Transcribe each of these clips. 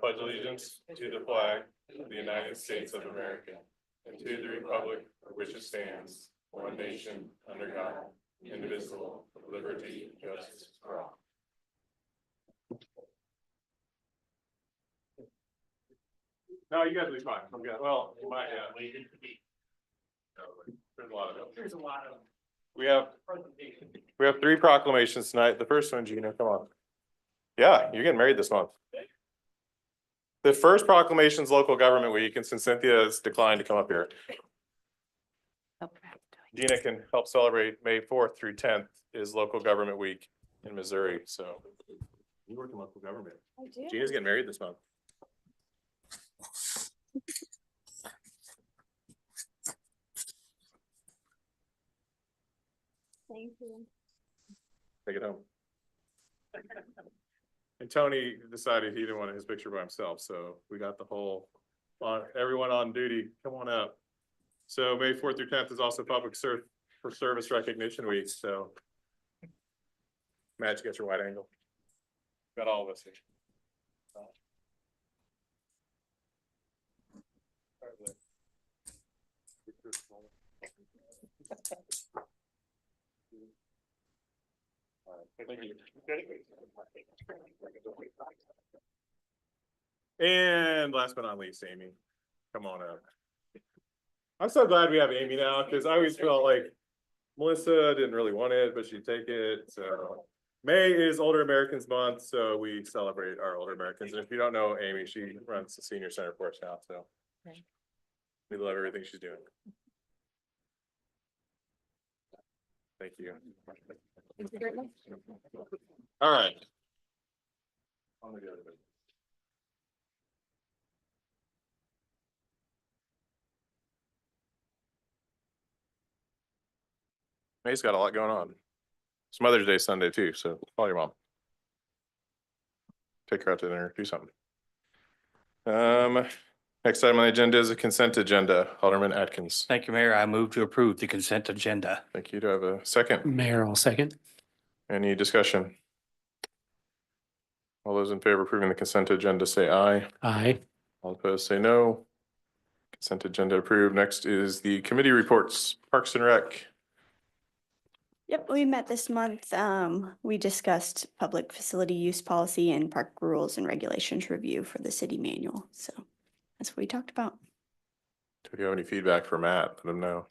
pledge allegiance to the flag of the United States of America and to the republic for which it stands, one nation, under God, indivisible, with liberty and justice for all. No, you guys will be fine. I'm good. Well, you might, yeah. There's a lot of them. There's a lot of. We have 3 proclamations tonight. The first one, Gina, come on. Yeah, you're getting married this month. The first proclamation is local government week, and since Cynthia has declined to come up here, Gina can help celebrate May 4th through 10th is local government week in Missouri. So you work in local government. I do. Gina's getting married this month. Thank you. Take it home. And Tony decided he didn't want his picture by himself, so we got the whole, everyone on duty, come on up. So May 4th through 10th is also Public Service Recognition Week, so. Matt, you got your wide angle. Got all of us here. Thank you. And last but not least, Amy, come on up. I'm so glad we have Amy now, because I always felt like Melissa didn't really want it, but she'd take it. So May is Older Americans Month, so we celebrate our older Americans. And if you don't know Amy, she runs the senior center for us now, so we love everything she's doing. Thank you. All right. On the other bit. May's got a lot going on. It's Mother's Day Sunday too, so call your mom. Take her out to dinner, do something. Next item on the agenda is a consent agenda. Alderman Atkins. Thank you, Mayor. I move to approve the consent agenda. Thank you. Do I have a second? Mayor, I'll second. Any discussion? All those in favor of approving the consent agenda say aye. Aye. All opposed say no. Consent agenda approved. Next is the committee reports, Parks and Rec. Yep, we met this month. We discussed public facility use policy and park rules and regulations review for the city manual. So that's what we talked about. Do you have any feedback for Matt? Let him know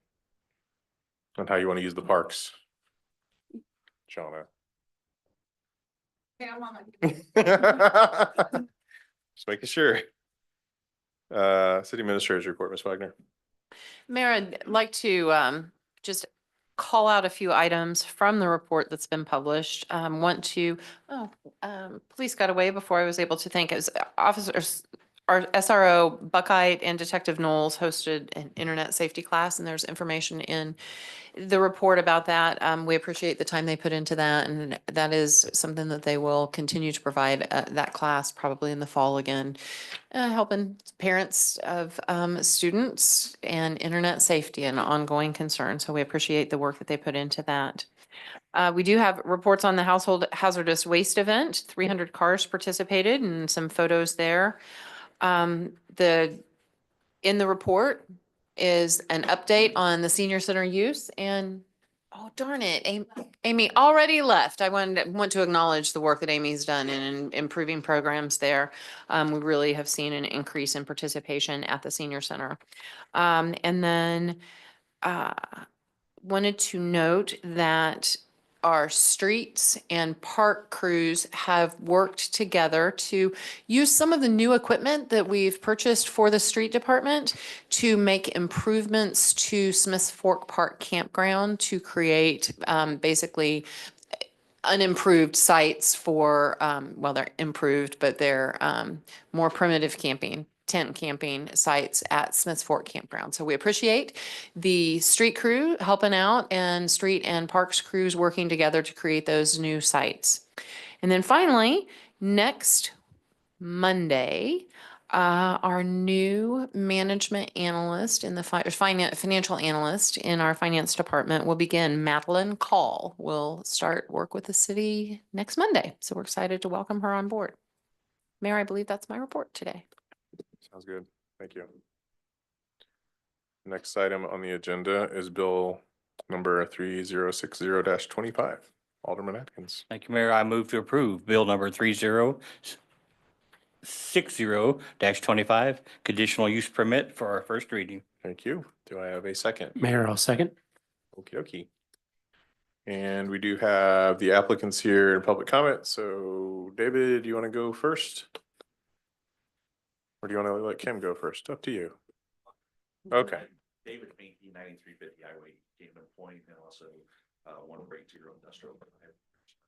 on how you want to use the parks. Shauna. Just making sure. City Administrator's report, Ms. Wagner. Mayor, I'd like to just call out a few items from the report that's been published. Police got away before I was able to thank it. Officers, our SRO Buckeye and Detective Knowles hosted an internet safety class, and there's information in the report about that. We appreciate the time they put into that, and that is something that they will continue to provide that class probably in the fall again, helping parents of students and internet safety and ongoing concern. So we appreciate the work that they put into that. We do have reports on the household hazardous waste event. 300 cars participated and some photos there. In the report is an update on the senior center use, and oh darn it, Amy already left. I want to acknowledge the work that Amy's done in improving programs there. We really have seen an increase in participation at the senior center. And then wanted to note that our streets and park crews have worked together to use some of the new equipment that we've purchased for the street department to make improvements to Smiths Fork Park Campground to create basically unimproved sites for, well, they're improved, but they're more primitive tent camping sites at Smiths Fork Campground. So we appreciate the street crew helping out and street and parks crews working together to create those new sites. And then finally, next Monday, our new management analyst in the financial analyst in our finance department will begin. Madeline Call will start work with the city next Monday. So we're excited to welcome her on board. Mayor, I believe that's my report today. Sounds good. Thank you. Next item on the agenda is bill number 3060-25. Alderman Atkins. Thank you, Mayor. I move to approve Bill number 3060-25, conditional use permit for our first reading. Thank you. Do I have a second? Mayor, I'll second. Okie dokie. And we do have the applicants here in public comment. So David, do you want to go first? Or do you want to let Kim go first? Up to you. Okay. David Finke, 9350 Highway, Kingman Point, and also 142 Industrial.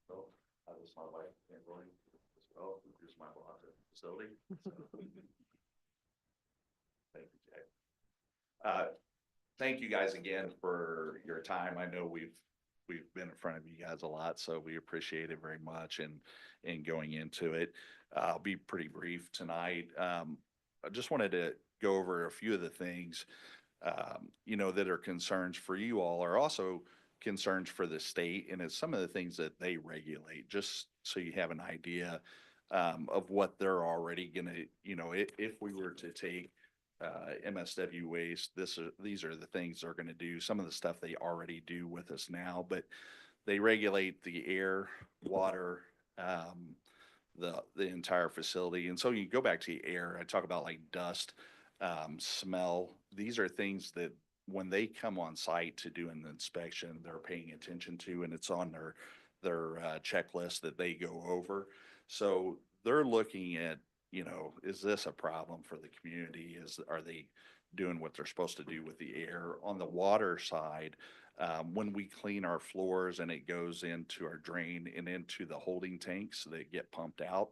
So, this is my wife, and Roy, as well, who's my boss at the facility. Thank you, Jack. Thank you guys again for your time. I know we've been in front of you guys a lot, so we appreciate it very much and going into it. I'll be pretty brief tonight. I just wanted to go over a few of the things that are concerns for you all, are also concerns for the state, and it's some of the things that they regulate, just so you have an idea of what they're already gonna, if we were to take MSW waste, these are the things they're gonna do. Some of the stuff they already do with us now, but they regulate the air, water, the entire facility. And so you go back to the air, I talk about like dust, smell. These are things that when they come on site to do an inspection, they're paying attention to, and it's on their checklist that they go over. So they're looking at, is this a problem for the community? Are they doing what they're supposed to do with the air? On the water side, when we clean our floors and it goes into our drain and into the holding tanks that get pumped out,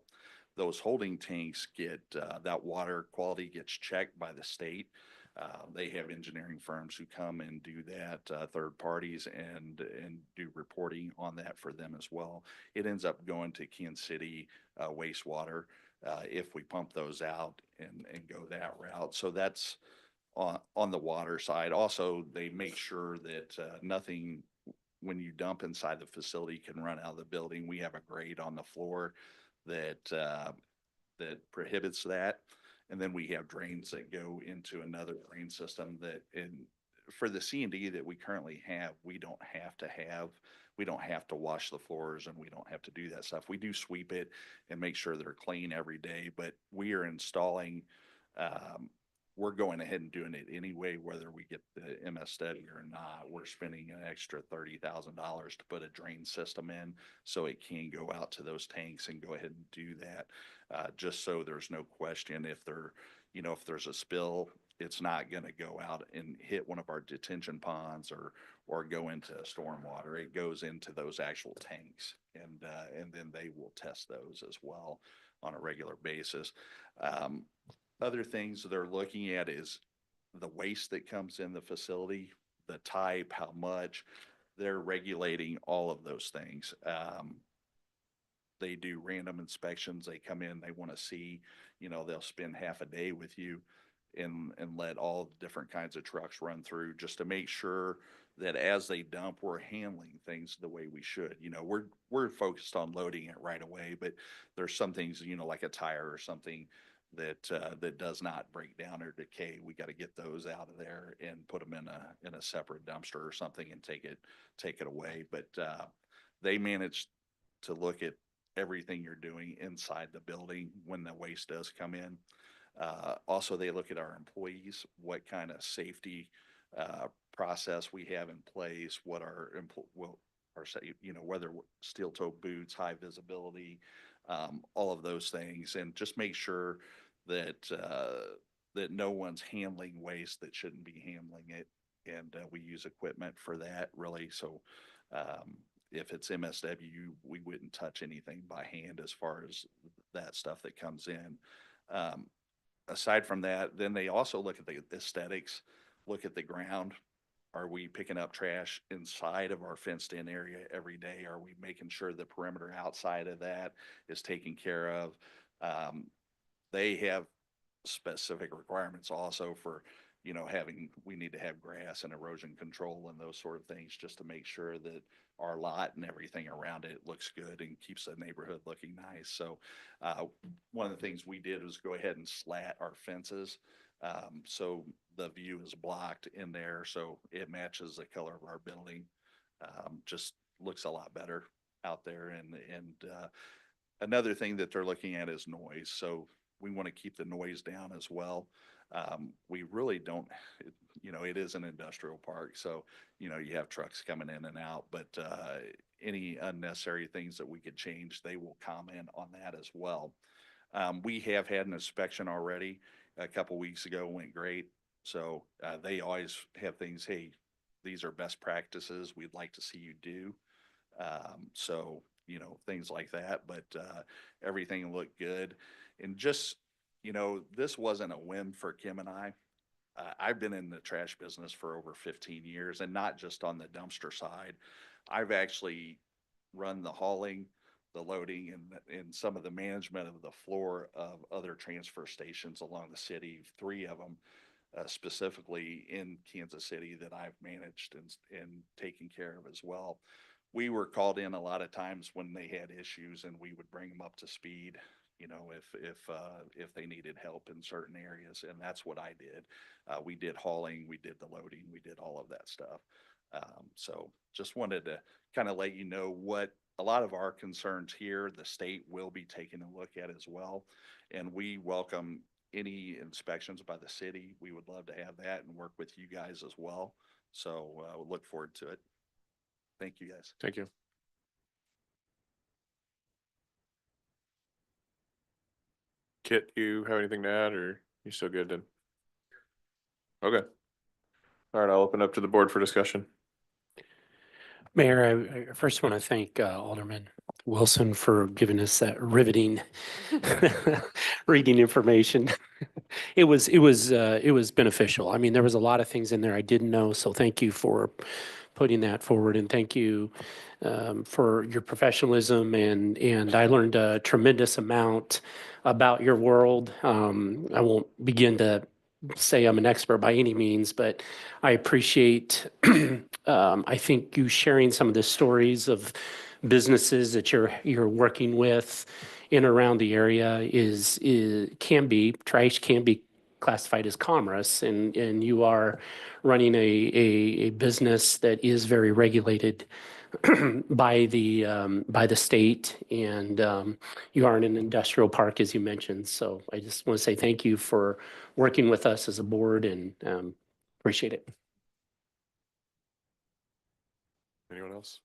those holding tanks get, that water quality gets checked by the state. They have engineering firms who come and do that, third parties, and do reporting on that for them as well. It ends up going to Kansas City wastewater if we pump those out and go that route. So that's on the water side. Also, they make sure that nothing, when you dump inside the facility, can run out of the building. We have a grate on the floor that prohibits that. And then we have drains that go into another drain system for the C&D that we currently have, we don't have to wash the floors, and we don't have to do that stuff. We do sweep it and make sure they're clean every day, but we are installing, we're going ahead and doing it anyway, whether we get the MSW or not. We're spending an extra $30,000 to put a drain system in so it can go out to those tanks and go ahead and do that. Just so there's no question if there's a spill, it's not going to go out and hit one of our detention ponds or go into stormwater. It goes into those actual tanks, and then they will test those as well on a regular basis. Other things they're looking at is the waste that comes in the facility, the type, how much. They're regulating all of those things. They do random inspections. They come in, they want to see, they'll spend half a day with you and let all different kinds of trucks run through just to make sure that as they dump, we're handling things the way we should. We're focused on loading it right away, but there's some things, like a tire or something that does not break down or decay. We got to get those out of there and put them in a separate dumpster or something and take it away. But they manage to look at everything you're doing inside the building when the waste does come in. Also, they look at our employees, what kind of safety process we have in place, what whether steel-toe boots, high visibility, all of those things, and just make sure that no one's handling waste that shouldn't be handling it. And we use equipment for that, really. So if it's MSW, we wouldn't touch anything by hand as far as that stuff that comes in. Aside from that, then they also look at the aesthetics, look at the ground. Are we picking up trash inside of our fenced-in area every day? Are we making sure the perimeter outside of that is taken care of? They have specific requirements also for we need to have grass and erosion control and those sort of things just to make sure that our lot and everything around it looks good and keeps the neighborhood looking nice. So one of the things we did was go ahead and slat our fences. So the view is blocked in there, so it matches the color of our building. Just looks a lot better out there. And another thing that they're looking at is noise. So we want to keep the noise down as well. We really don't, it is an industrial park, so, you have trucks coming in and out, but any unnecessary things that we could change, they will comment on that as well. We have had an inspection already a couple weeks ago, went great. So they always have things, hey, these are best practices we'd like to see you do. So, things like that, but everything looked good. And just, this wasn't a whim for Kim and I. I've been in the trash business for over 15 years, and not just on the dumpster side. I've actually run the hauling, the loading, and some of the management of the floor of other transfer stations along the city, 3 of them specifically in Kansas City that I've managed and taken care of as well. We were called in a lot of times when they had issues, and we would bring them up to speed, if they needed help in certain areas, and that's what I did. We did hauling, we did the loading, we did all of that stuff. So just wanted to kind of let you know what a lot of our concerns here, the state will be taking a look at as well. And we welcome any inspections by the city. We would love to have that and work with you guys as well. So we'll look forward to it. Thank you, guys. Thank you. Kit, you have anything to add, or you still good then? Okay. All right, I'll open up to the board for discussion. Mayor, I first want to thank Alderman Wilson for giving us that riveting reading information. It was beneficial. I mean, there was a lot of things in there I didn't know, so thank you for putting that forward, and thank you for your professionalism, and I learned a tremendous amount about your world. I won't begin to say I'm an expert by any means, but I appreciate, I think you sharing some of the stories of businesses that you're working with in and around the area trash can be classified as commerce, and you are running a business that is very regulated by the state, and you are in an industrial park, as you mentioned. So I just want to say thank you for working with us as a board, and appreciate it. Anyone else?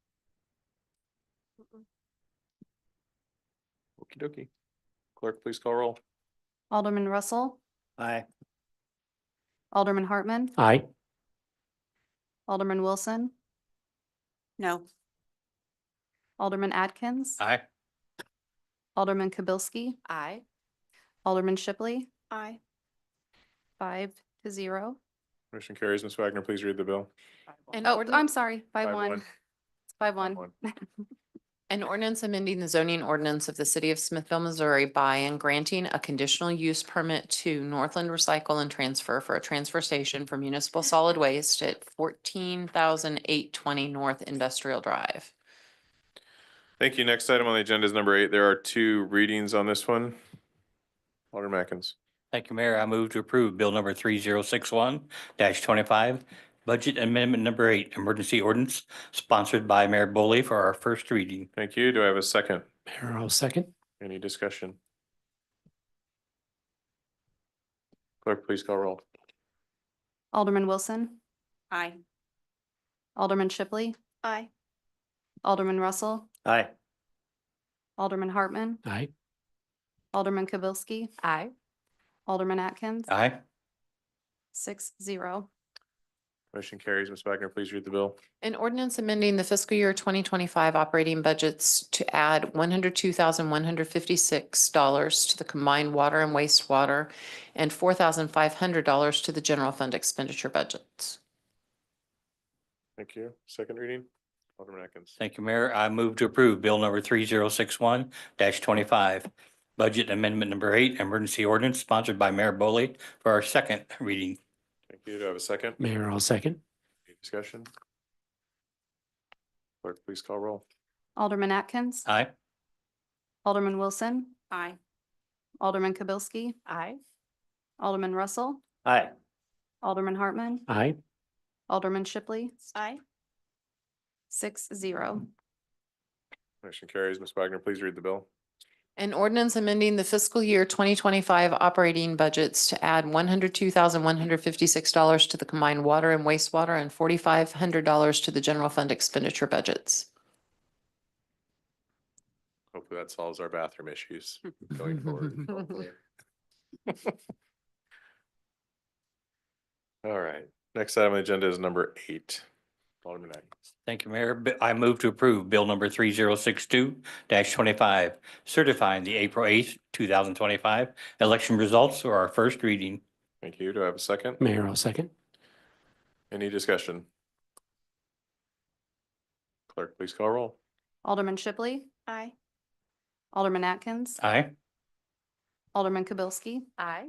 Okie dokie. Clerk, please call roll. Alderman Russell, Aye. Alderman Hartman, Aye. Alderman Wilson, No. Alderman Atkins, Aye. Alderman Kibelski, Aye. Alderman Shipley, Aye. 5-0. Motion carries. Ms. Wagner, please read the bill. An Oh, ordin- I'm sorry, 5-1. 5-1. It's 5-1. 5-1. An ordinance amending the zoning ordinance of the city of Smithville, Missouri by and granting a conditional use permit to Northland Recycle and Transfer for a transfer station for municipal solid waste at 14,820 North Industrial Drive. Thank you. Next item on the agenda is number 8. There are 2 readings on this one. Alderman Atkins. Thank you, Mayor. I move to approve Bill number 3061-25, Budget Amendment number 8, Emergency Ordinance, sponsored by Mayor Boley for our first reading. Thank you. Do I have a second? Mayor, I'll second. Any discussion? Clerk, please call roll. Alderman Wilson, Aye. Alderman Shipley, Aye. Alderman Russell, Aye. Alderman Hartman, Aye. Alderman Kibelski, Aye. Alderman Atkins, Aye. 6-0. Motion carries. Ms. Wagner, please read the bill. An ordinance amending the fiscal year 2025 operating budgets to add $102,156 to the combined water and wastewater and $4,500 to the general fund expenditure budgets. Thank you. Second reading. Alderman Atkins. Thank you, Mayor. I move to approve Bill number 3061-25, Budget Amendment number 8, Emergency Ordinance, sponsored by Mayor Boley for our second reading. Thank you. Do I have a second? Mayor, I'll second. Any discussion? Clerk, please call roll. Alderman Atkins. Aye. Alderman Wilson. Aye. Alderman Kibelski. Aye. Alderman Russell. Aye. Alderman Hartman. Aye. Alderman Shipley. Aye. 6-0. Motion carries. Ms. Wagner, please read the bill. An ordinance amending the fiscal year 2025 operating budgets to add $102,156 to the combined water and wastewater and $4,500 to the general fund expenditure budgets. Hopefully that solves our bathroom issues going forward. All right, next item on the agenda is number 8. Alderman Atkins. Thank you, Mayor. I move to approve Bill number 3062-25, certifying the April 8th, 2025 election results for our first reading. Thank you. Do I have a second? Mayor, I'll second. Any discussion? Clerk, please call roll. Alderman Shipley. Aye. Alderman Atkins. Aye. Alderman Kibelski. Aye.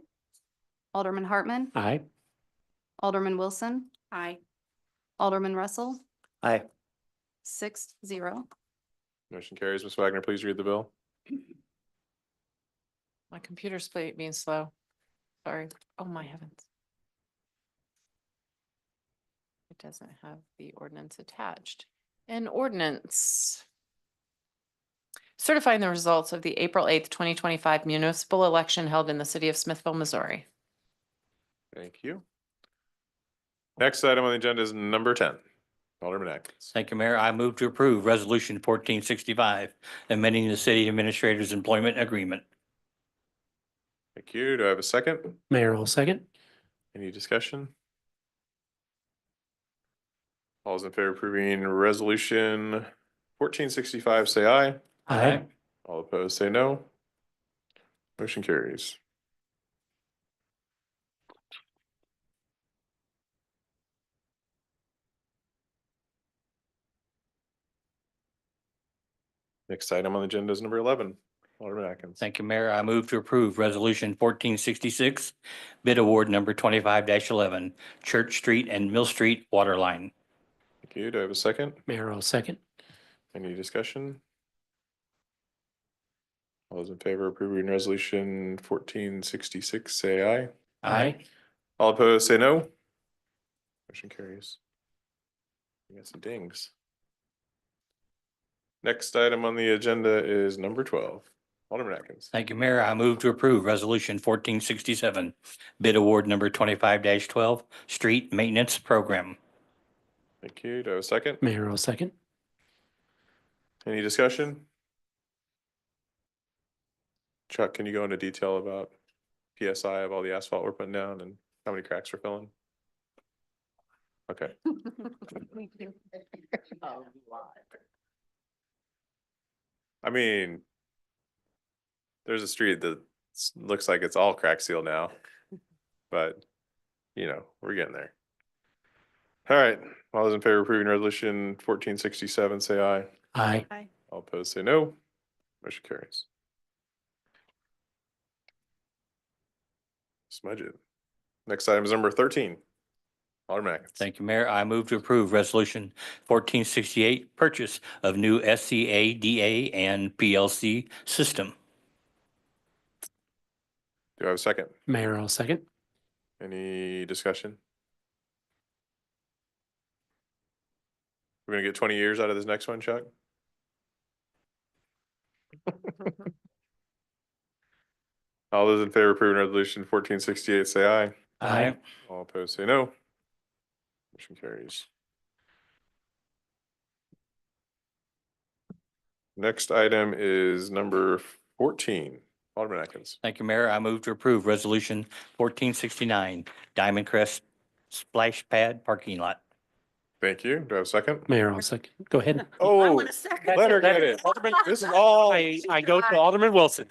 Alderman Hartman. Aye. Alderman Wilson. Aye. Alderman Russell. Aye. 6-0. Motion carries. Ms. Wagner, please read the bill. My computer's being slow. Sorry. Oh, my heavens. It doesn't have the ordinance attached. An ordinance certifying the results of the April 8th, 2025 municipal election held in the city of Smithville, Missouri. Thank you. Next item on the agenda is number 10. Alderman Atkins. Thank you, Mayor. I move to approve Resolution 1465, amending the city administrator's employment agreement. Thank you. Do I have a second? Mayor, I'll second. Any discussion? All those in favor of approving resolution 1465, say aye. Aye. All opposed, say no. Motion carries. Next item on the agenda is number 11. Alderman Atkins. Thank you, Mayor. I move to approve Resolution 1466, bid award number 25-11, Church Street and Mill Street water line. Thank you. Do I have a second? Mayor, I'll second. Any discussion? All those in favor of approving resolution 1466, say aye. Aye. All opposed, say no. Motion carries. We got some dings. Next item on the agenda is number 12. Alderman Atkins. Thank you, Mayor. I move to approve Resolution 1467, bid award number 25-12, street maintenance program. Thank you. Do I have a second? Mayor, I'll second. Any discussion? Chuck, can you go into detail about PSI of all the asphalt we're putting down and how many cracks we're filling? Okay. I mean, there's a street that looks like it's all crack sealed now, but you know, we're getting there. All right, all those in favor of approving resolution 1467, say aye. Aye. All opposed, say no. Motion carries. Smudge it. Next item is number 13. Alderman Atkins. Thank you, Mayor. I move to approve Resolution 1468, purchase of new SCADA and PLC system. Do I have a second? Mayor, I'll second. Any discussion? We're gonna get 20 years out of this next one, Chuck? All those in favor of approving resolution 1468, say aye. Aye. All opposed, say no. Motion carries. Next item is number 14. Alderman Atkins. Thank you, Mayor. I move to approve Resolution 1469, Diamond Crest Splash Pad Parking Lot. Thank you. Do I have a second? Mayor, I'll second. Go ahead. Oh, let her get it. This is all, I go to Alderman Wilson.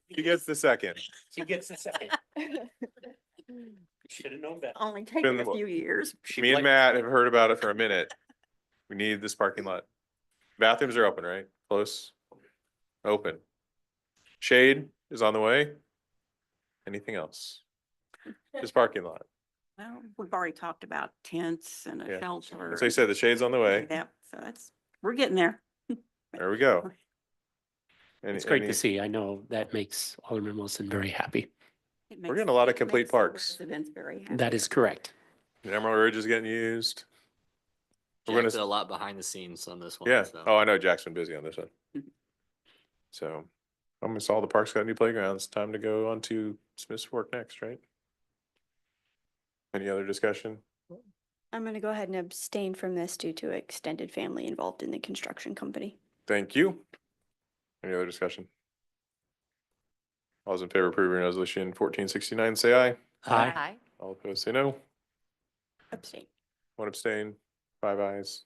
he gets the second. She gets the second. Should have known better. Only Been taken a the- few years. Me and Matt have heard about it for a minute. We need this parking lot. Bathrooms are open, right? Close? Open. Shade is on the way. Anything else? This parking lot. Well, we've already talked about tents and Yeah. a shelter. As they said, the shade's on the way. Yep, so we're getting there. There we go. It's great to see. I know that makes Alderman Wilson very happy. It getting a lot of it complete makes the parks. Residents very happy. That is correct. The Emerald Ridge is getting used. We're Jack gonna did a lot behind the scenes on this one. Yeah. So. Oh, I know Jack's been busy on this one. Mhm. So almost all the parks got new playgrounds. Time to go on to Smith's Fork next, right? Any other discussion? I'm gonna go ahead and abstain from this due to extended family involved in the construction company. Thank you. Any other discussion? All those in favor of approving resolution 1469, say aye. Aye. All opposed, say no. Abstain. One abstain, 5 ayes.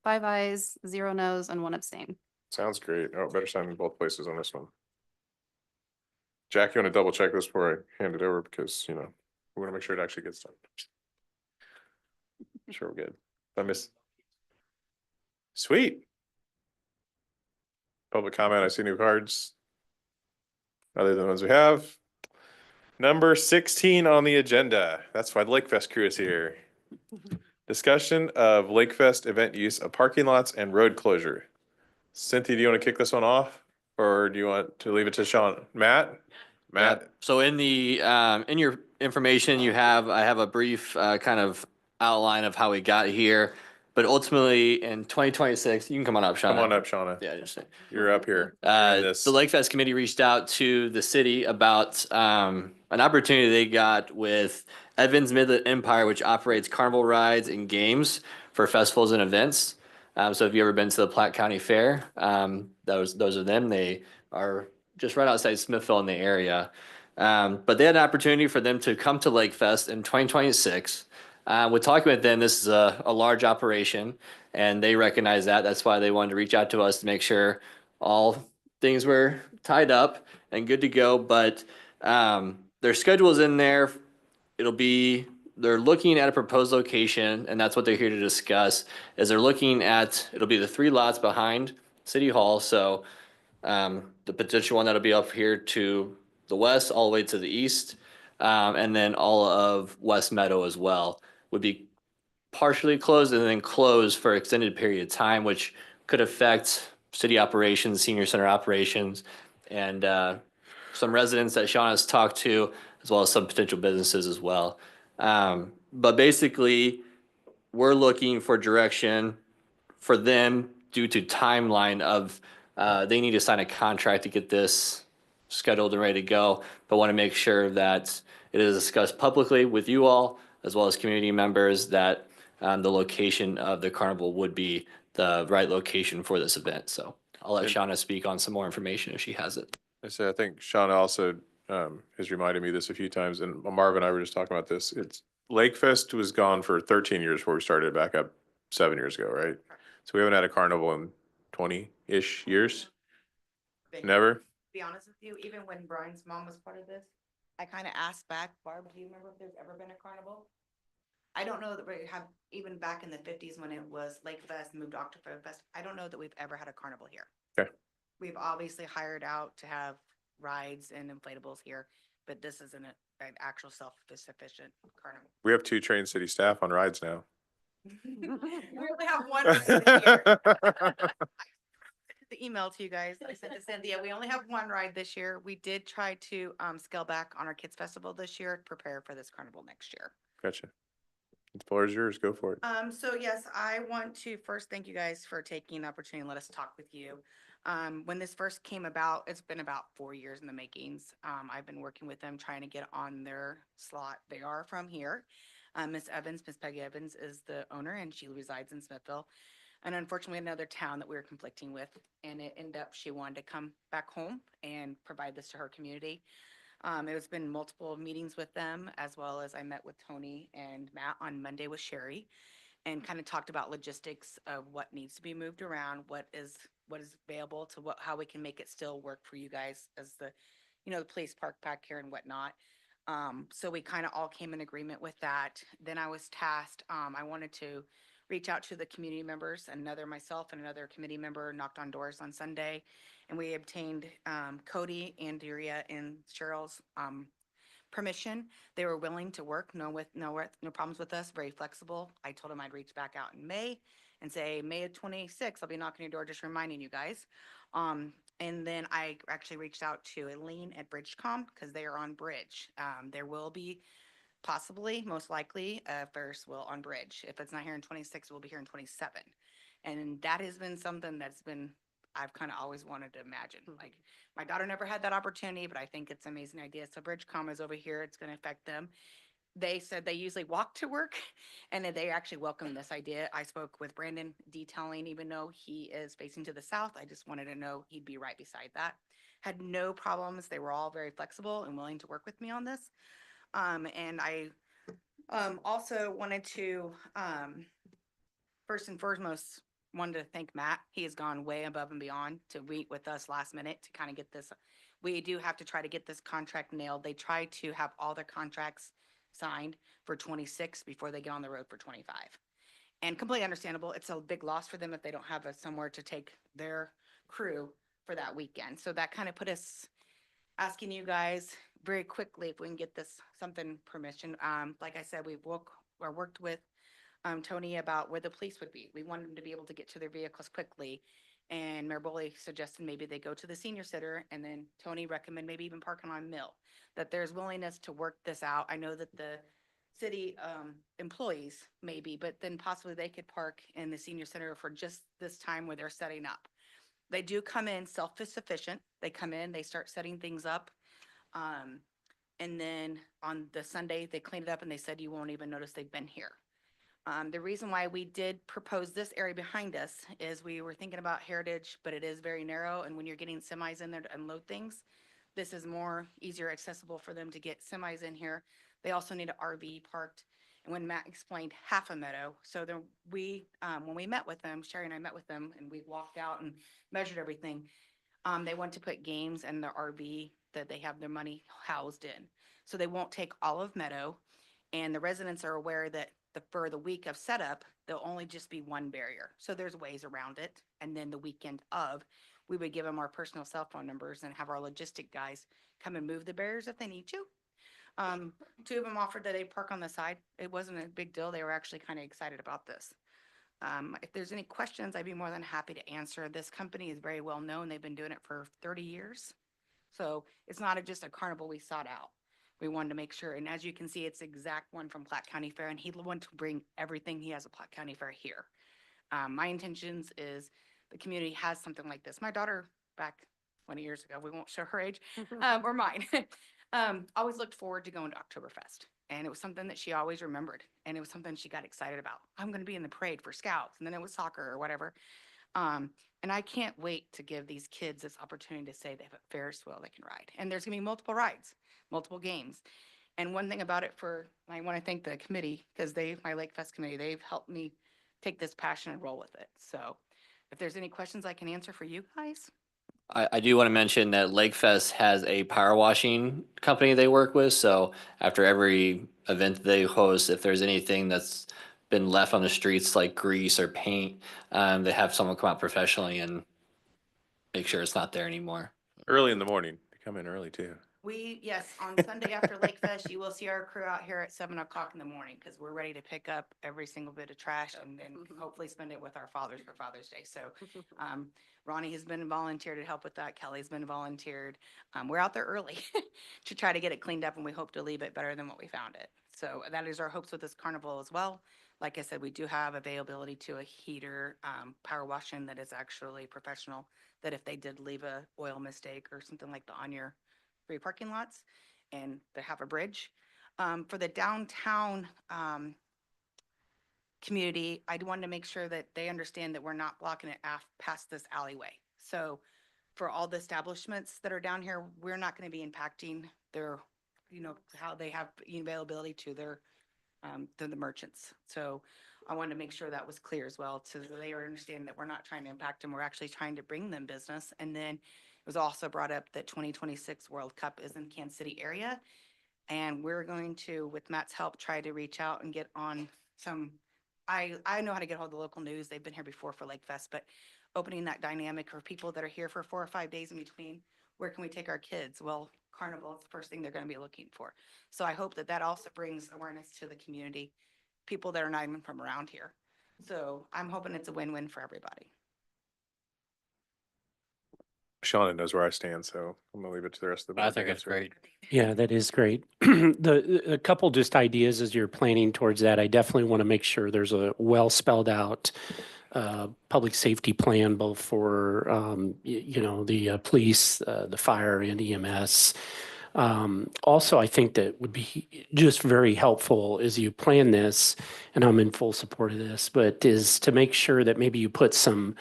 5 ayes, 0 noes, and 1 abstain. Sounds great. Oh, better sign in both places on this one. Jack, you want to double check this before I hand it over because, we want to make sure it actually gets done. Sure, we're good. I miss. Sweet. Public comment, I see new cards. Other than the ones we have. Number 16 on the agenda. That's why the Lake Fest crew is here. Discussion of Lake Fest event use of parking lots and road closure. Cynthia, do you want to kick this one off? Or do you want to leave it to Sean? Matt? Matt? Yeah. So in the in your information, I have a brief kind of outline of how we got here. But ultimately, in 2026, you can come on up, Shauna. Come on up, Shauna. Yeah, just You're up here. You're in this. the Lake Fest committee reached out to the city about an opportunity they got with Evans Midland Empire, which operates carnival rides and games for festivals and events. So if you ever been to the Platte County Fair, those are them. They are just right outside Smithville in the area. But they had an opportunity for them to come to Lake Fest in 2026. With talking with them, this is a large operation, and they recognize that. That's why they wanted to reach out to us to make sure all things were tied up and good to go. But their schedule is in there. They're looking at a proposed location, and that's what they're here to discuss. It'll be the 3 lots behind City Hall. So the potential one that'll be up here to the west, all the way to the east, and then all of West Meadow as well would be partially closed and then closed for extended period of time, which could affect city operations, senior center operations, and some residents that Sean has talked to, as well as some potential businesses as well. But basically, we're looking for direction for them due to timeline of they need to sign a contract to get this scheduled and ready to go, but want to make sure that it is discussed publicly with you all, as well as community members, that the location of the carnival would be the right location for this event. So I'll let Shauna speak on some more information if she has it. I think Shauna also has reminded me this a few times, and Marv and I were just talking about this. Lake Fest was gone for 13 years before we started it back up 7 years ago, right? So we haven't had a carnival in 20-ish years. Never? Be honest with you, even when Brian's mom was part of this, I kind of asked back, Barb, do you remember if there's ever been a carnival? I don't know that we have, even back in the 50s when it was Lake Fest, moved to Oktoberfest, I don't know that we've ever had a carnival here. Okay. We've obviously hired out to have rides and inflatables here, but this isn't an actual self-sufficient carnival. We have 2 trained city staff on rides now. We only have one ride here. The email to you guys. I sent to Cynthia. We only have 1 ride this year. We did try to scale back on our kids festival this year to prepare for this carnival next year. Gotcha. The floor is yours. Go for it. So yes, I want to first thank you guys for taking the opportunity and let us talk with you. When this first came about, it's been about 4 years in the makings. I've been working with them trying to get on their slot. They are from here. Miss Peggy Evans is the owner, and she resides in Smithville. And unfortunately, another town that we were conflicting with, and it ended up she wanted to come back home and provide this to her community. It's been multiple meetings with them, as well as I met with Tony and Matt on Monday with Sherry, and kind of talked about logistics of what needs to be moved around, what is available to how we can make it still work for you guys as the police park back here and whatnot. So we kind of all came in agreement with that. Then I was tasked, I wanted to reach out to the community members. Myself and another committee member knocked on doors on Sunday, and we obtained Cody, Andrea, and Cheryl's permission. They were willing to work, no problems with us, very flexible. I told them I'd reach back out in May and say, May of 26, I'll be knocking your door, just reminding you guys. And then I actually reached out to Elaine at Bridgecom because they are on Bridge. There will be possibly, most likely, a Ferris wheel on Bridge. If it's not here in 26, it will be here in 27. And that has been something I've kind of always wanted to imagine. Like, my daughter never had that opportunity, but I think it's an amazing idea. So Bridgecom is over here. It's going to affect them. They said they usually walk to work, and that they actually welcome this idea. I spoke with Brandon detailing, even though he is facing to the south, I just wanted to know he'd be right beside that. Had no problems. They were all very flexible and willing to work with me on this. And I also wanted to, first and foremost, wanted to thank Matt. He has gone way above and beyond to meet with us last minute to kind of get this. We do have to try to get this contract nailed. They try to have all their contracts signed for 26 before they get on the road for 25. And completely understandable. It's a big loss for them if they don't have somewhere to take their crew for that weekend. So that kind of put us asking you guys very quickly if we can get this something permission. Like I said, we've worked with Tony about where the police would be. We wanted them to be able to get to their vehicles quickly. And Mayor Boley suggested maybe they go to the senior center, and then Tony recommended maybe even parking on Mill, that there's willingness to work this out. I know that the city employees maybe, but then possibly they could park in the senior center for just this time where they're setting up. They do come in self-sufficient. They come in, they start setting things up. And then on the Sunday, they clean it up and they said, you won't even notice they've been here. The reason why we did propose this area behind us is we were thinking about Heritage, but it is very narrow. And when you're getting semis in there to unload things, this is more easier accessible for them to get semis in here. They also need an RV parked. And when Matt explained half a meadow, so then when we met with them, Sherry and I met with them and we walked out and measured everything. They want to put games in their RV that they have their money housed in. So they won't take all of Meadow. And the residents are aware that for the week of setup, there'll only just be one barrier. So there's ways around it. And then the weekend of, we would give them our personal cell phone numbers and have our logistic guys come and move the barriers if they need to. Two of them offered that they park on the side. It wasn't a big deal. They were actually kind of excited about this. If there's any questions, I'd be more than happy to answer. This company is very well known. They've been doing it for 30 years. So it's not just a carnival we sought out. We wanted to make sure, and as you can see, it's the exact one from Platte County Fair, and he wanted to bring everything he has at Platte County Fair here. My intentions is the community has something like this. My daughter, back 20 years ago, we won't show her age, or mine, always looked forward to going to Oktoberfest. And it was something that she always remembered, and it was something she got excited about. I'm going to be in the parade for Scouts, and then it was soccer or whatever. And I can't wait to give these kids this opportunity to say they have a Ferris wheel they can ride. And there's gonna be multiple rides, multiple games. And one thing about it I want to thank the committee because my Lake Fest committee, they've helped me take this passion and roll with it. So if there's any questions I can answer for you guys. I do want to mention that Lake Fest has a power washing company they work with. So after every event they host, if there's anything that's been left on the streets like grease or paint, they have someone come out professionally and make sure it's not there anymore. Early in the morning. They come in early too. Yes, on Sunday after Lake Fest, you will see our crew out here at 7 o'clock in the morning because we're ready to pick up every single bit of trash and then hopefully spend it with our fathers for Father's Day. So Ronnie has been volunteered to help with that. Kelly's been volunteered. We're out there early to try to get it cleaned up, and we hope to leave it better than what we found it. So that is our hopes with this carnival as well. Like I said, we do have availability to a heater, power washing that is actually professional, that if they did leave a oil mistake or something like that on your free parking lots, and they have a bridge. For the downtown community, I wanted to make sure that they understand that we're not blocking it past this alleyway. So for all the establishments that are down here, we're not going to be impacting their, how they have availability to the merchants. So I wanted to make sure that was clear as well, so that they understand that we're not trying to impact them. We're actually trying to bring them business. And then it was also brought up that 2026 World Cup is in Kansas City area. And we're going to, with Matt's help, try to reach out and get on I know how to get hold of the local news. They've been here before for Lake Fest, but opening that dynamic for people that are here for 4 or 5 days in between, where can we take our kids? Well, carnival, it's the first thing they're gonna be looking for. So I hope that that also brings awareness to the community, people that are not even from around here. So I'm hoping it's a win-win for everybody. Shauna knows where I stand, so I'm gonna leave it to the rest of the board. I to think it's answer. great. Yeah, that is great. A couple just ideas as you're planning towards that. I definitely want to make sure there's a well spelled out public safety plan, both for the police, the fire, and EMS. Also, I think that would be just very helpful as you plan this, and I'm in full support of this, but is to make sure that maybe you put some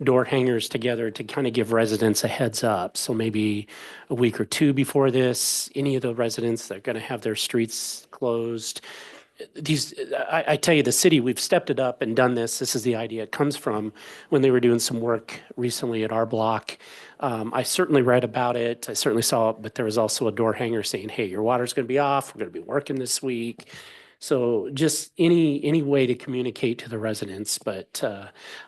door hangers together to kind of give residents a heads up. So maybe a week or two before this, any of the residents that are going to have their streets closed. I tell you, the city, we've stepped it up and done this. This is the idea it comes from when they were doing some work recently at our block. I certainly read about it. I certainly saw it, but there was also a door hanger saying, hey, your water's going to be off. We're going to be working this week. So just any way to communicate to the residents. But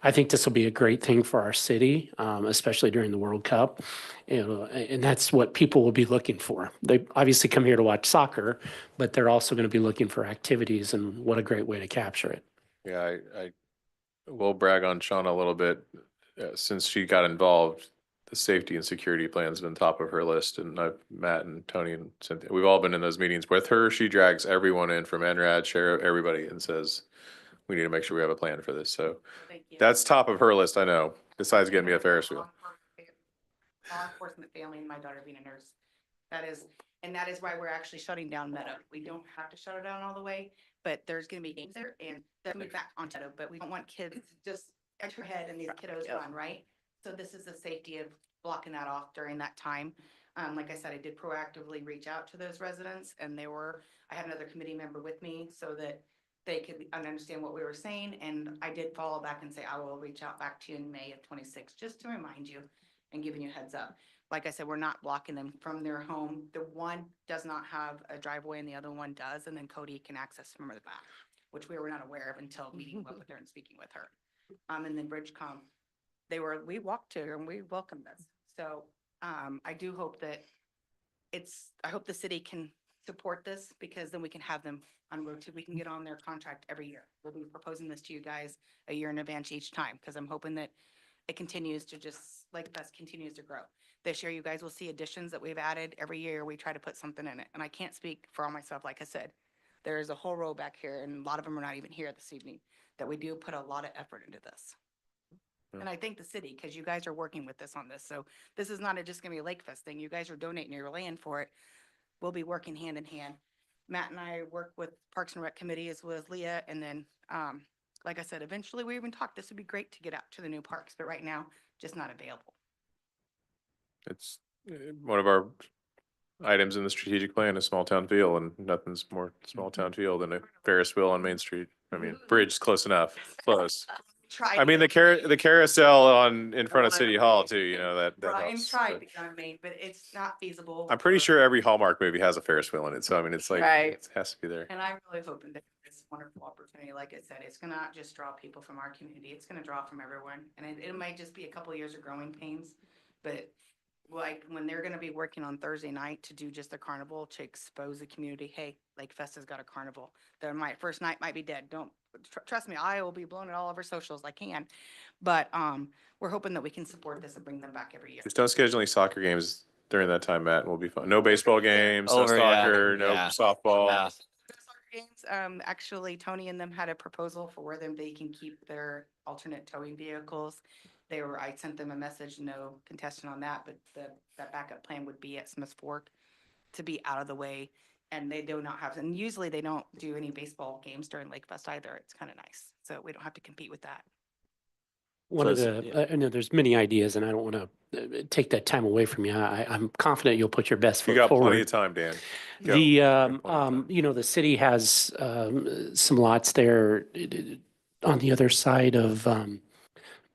I think this will be a great thing for our city, especially during the World Cup. And that's what people will be looking for. They obviously come here to watch soccer, but they're also going to be looking for activities, and what a great way to capture it. Yeah, I will brag on Shauna a little bit. Since she got involved, the safety and security plan's been top of her list, and Matt and Tony and Cynthia, we've all been in those meetings with her. She drags everyone in from NRAD, sheriff, everybody, and says, we need to make sure we have a plan for this. So Thank you. that's top of her list, I know, besides getting me a Ferris wheel. Law enforcement family and my daughter being a nurse. That is why we're actually shutting down Meadow. We don't have to shut it down all the way, but there's gonna be games there and they're coming back on Meadow, but we don't want kids just at your head and these kiddos run, right? So this is the safety of blocking that off during that time. Like I said, I did proactively reach out to those residents and I had another committee member with me so that they could understand what we were saying. And I did follow back and say, I will reach out back to you in May of 26, just to remind you and giving you a heads up. Like I said, we're not blocking them from their home. The one does not have a driveway and the other one does. And then Cody can access from the back, which we were not aware of until meeting up with her and speaking with her. And then Bridgecom, we walked to her and we welcomed this. So I do hope that I hope the city can support this because then we can have them on road two. We can get on their contract every year. We'll be proposing this to you guys a year in advance each time because I'm hoping that it continues to Lake Fest continues to grow. This year, you guys will see additions that we've added. Every year, we try to put something in it. And I can't speak for all myself, like I said. There's a whole row back here, and a lot of them are not even here this evening, that we do put a lot of effort into this. Yeah. And I thank the city, because you guys are working with us on this. So this is not just gonna be a Lake Fest thing. You guys are donating your land for it. We'll be working hand in hand. Matt and I work with Parks and Rec Committee as well as Leah, and then, like I said, eventually we even talked, this would be great to get out to the new parks, but right now, just not available. It's one of our items in the strategic plan is small town feel, and nothing's more small town feel than a Ferris wheel on Main Street. I mean, bridge is close enough, close. Tried I mean, to- the carousel in front of City Hall too, you know, that Brian helps. tried but to get on Main, but it's not feasible. I'm pretty for- sure every Hallmark movie has a Ferris wheel in it, so I mean, it's like, Right. it has to be there. And I'm really hoping that this wonderful opportunity, like I said, it's gonna not just draw people from our community, it's gonna draw from everyone. And it might just be a couple of years of growing pains, but like when they're gonna be working on Thursday night to do just a carnival to expose the community, hey, Lake Fest has got a carnival. First night might be dead. Don't, trust me, I will be blowing it all over socials I can. But, we're hoping that we can support this and bring them back every year. Just don't schedule any soccer games during that time, Matt, and we'll be fine. No baseball games, no Over, yeah, soccer, no yeah. softball. Yeah. Soccer games, actually, Tony and them had a proposal for where they can keep their alternate towing vehicles. I sent them a message, no contestant on that, but that backup plan would be at Smith Fork to be out of the way. And they do not have, and usually they don't do any baseball games during Lake Fest either. It's kind of nice. So we don't have to compete with that. One of So the, I know there's many ideas, and I don't want to take that time away from you. I'm confident you'll put your best You foot got plenty forward. of time, Dan. Go. The, You got plenty of time. the city has some lots there on the other side of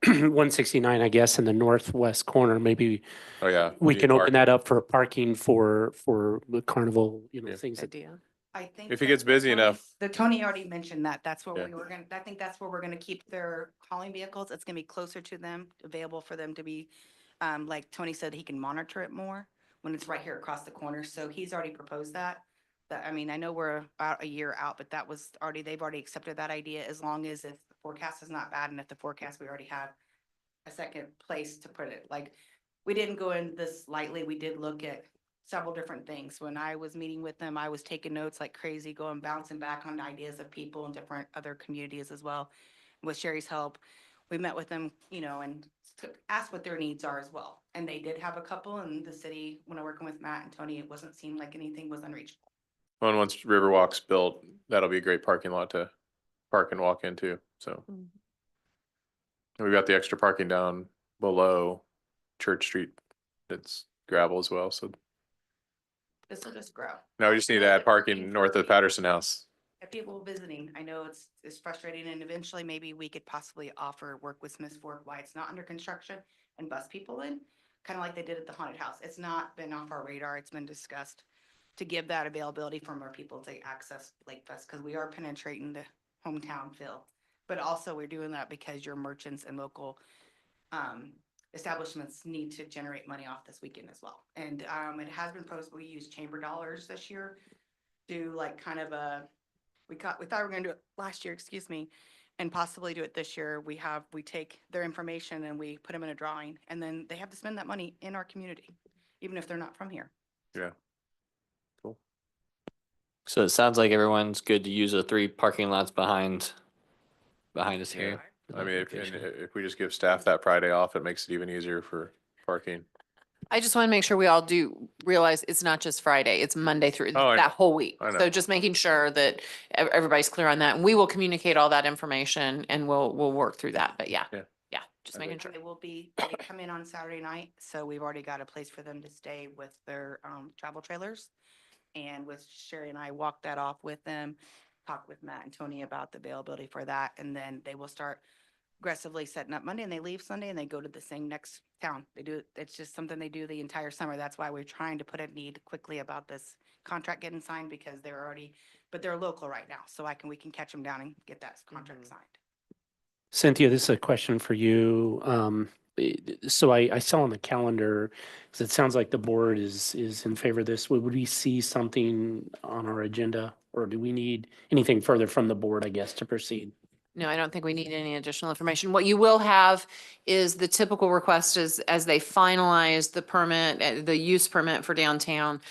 169, I guess, in the northwest corner. Maybe Oh, yeah. we need can open parking. that up for parking for the carnival, Yeah. things that. Idea. I think. If it that gets busy Tony- enough. The Tony already mentioned that. That's what Yeah. we were gonna, I think that's where we're gonna keep their calling vehicles. It's gonna be closer to them, available for them to be, like Tony said, he can monitor it more. when it's right here across the corner. So he's already proposed that. That, I mean, I know we're about a year out, but that was already, they've already accepted that idea as long as if the forecast is not bad and if the forecast, we already have a second place to put it. Like, we didn't go in this lightly. We did look at several different things. When I was meeting with them, I was taking notes like crazy, going bouncing back on ideas of people in different other communities as well. With Sherry's help, we met with them, you know, and asked what their needs are as well. And they did have a couple in the city. When I working with Matt and Tony, it wasn't seem like anything was unreachable. Well, and once Riverwalk's built, that'll be a great parking lot to park and walk into, so. Mhm. And we've got the extra parking down below Church Street. It's gravel as well, so This will just grow. now we just need to add parking north of Patterson House. If people visiting, I know it's frustrating, and eventually maybe we could possibly offer work with Smith Fork while it's not under construction and bus people in, kind of like they did at the haunted house. It's not been off our radar. It's been discussed to give that availability for more people to access Lake Fest, because we are penetrating the hometown feel. But also we're doing that because your merchants and local establishments need to generate money off this weekend as well. And it has been posted, we use chamber dollars this year, do like kind of a, we thought we were gonna do it last year, excuse me, and possibly do it this year. We take their information and we put them in a drawing, and then they have to spend that money in our community, even if they're not from here. Yeah. Cool. So it sounds like everyone's good to use the 3 parking lots behind us here. I mean, if we just give staff that Friday off, it makes it even easier for parking. I just want to make sure we all do realize it's not just Friday, it's Monday through Oh, I that know. whole week. I know. So just making sure that everybody's clear on that, and we will communicate all that information and we'll work through that. But yeah, Yeah. yeah, just making sure. They will be, they come in on Saturday night, so we've already got a place for them to stay with their travel trailers. And with Sherry and I walked that off with them, talked with Matt and Tony about the availability for that, and then they will start aggressively setting up Monday, and they leave Sunday and they go to the same next town. They do, it's just something they do the entire summer. That's why we're trying to put a need quickly about this contract getting signed, because they're already, but they're local right now, so we can catch them down and get that contract signed. Cynthia, this is a question for you. So I saw on the calendar, because it sounds like the board is in favor of this. Would we see something on our agenda, or do we need anything further from the board, I guess, to proceed? No, I don't think we need any additional information. What you will have is the typical request is as they finalize the permit, the use permit for downtown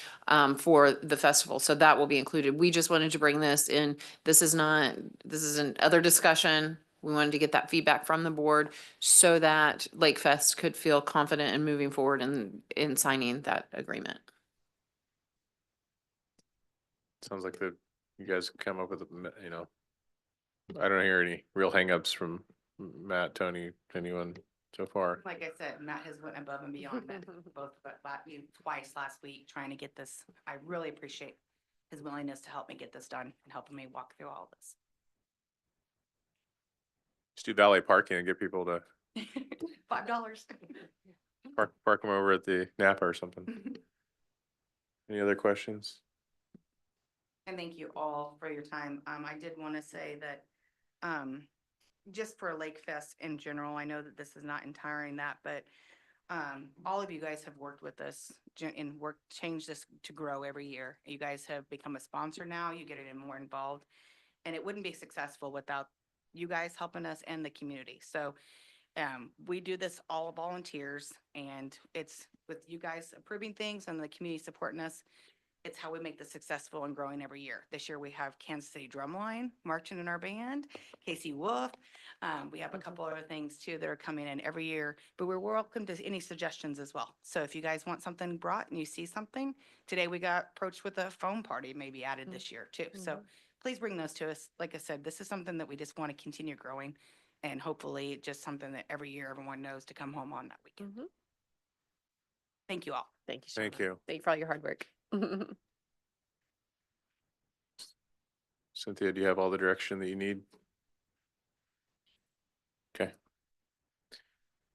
for the festival. So that will be included. We just wanted to bring this in. This is an other discussion. We wanted to get that feedback from the board so that Lake Fest could feel confident in moving forward in signing that agreement. Sounds like you guys come up with, I don't hear any real hangups from Matt, Tony, anyone so far. Like I said, Matt has went above and beyond that, both, but twice last week trying to get this. I really appreciate his willingness to help me get this done and helping me walk through all this. Just do valet parking and get people to $5. park them over at the Napa or something. Any other questions? And thank you all for your time. I did want to say that, just for Lake Fest in general, I know that this is not entiring that, but, all of you guys have worked with us and change this to grow every year. You guys have become a sponsor now. You get it more involved, and it wouldn't be successful without you guys helping us and the community. So, we do this all volunteers, and it's with you guys approving things and the community supporting us. It's how we make this successful and growing every year. This year we have Kansas City Drumline marching in our band, Casey Wolf. We have a couple other things too that are coming in every year, but we're welcome to any suggestions as well. So if you guys want something brought and you see something, today we got approached with a foam party maybe added this year too. So please bring those to us. Like I said, this is something that we just want to continue growing, and hopefully just something that every year everyone knows to come home on that weekend. Thank you all. Thank you. Thank Shauna. you. Thank you for all your hard work. Cynthia, do you have all the direction that you need? Okay.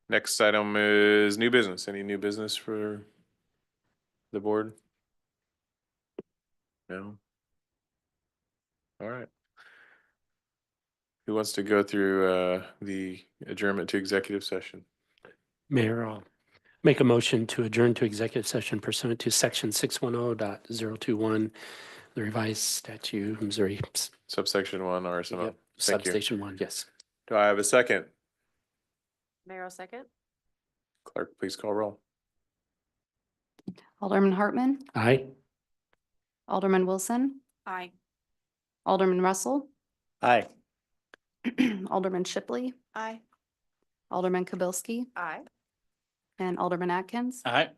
Next item is new business. Any new business for the board? No? All right. Who wants to go through the adjournment to executive session? Mayor, Make a motion to adjourn to executive session pursuant to section 610.021, the revised statute, Missouri. Subsection 1 RSMO. Yep, Thank you. Substation 1, yes. Do I have a second? Mayor, second. Clerk, please call roll. Alderman Hartman, Aye. Alderman Wilson, Aye. Alderman Russell, Aye. Alderman Shipley, Aye. Alderman Kibelski, Aye. and Alderman Atkins. Aye.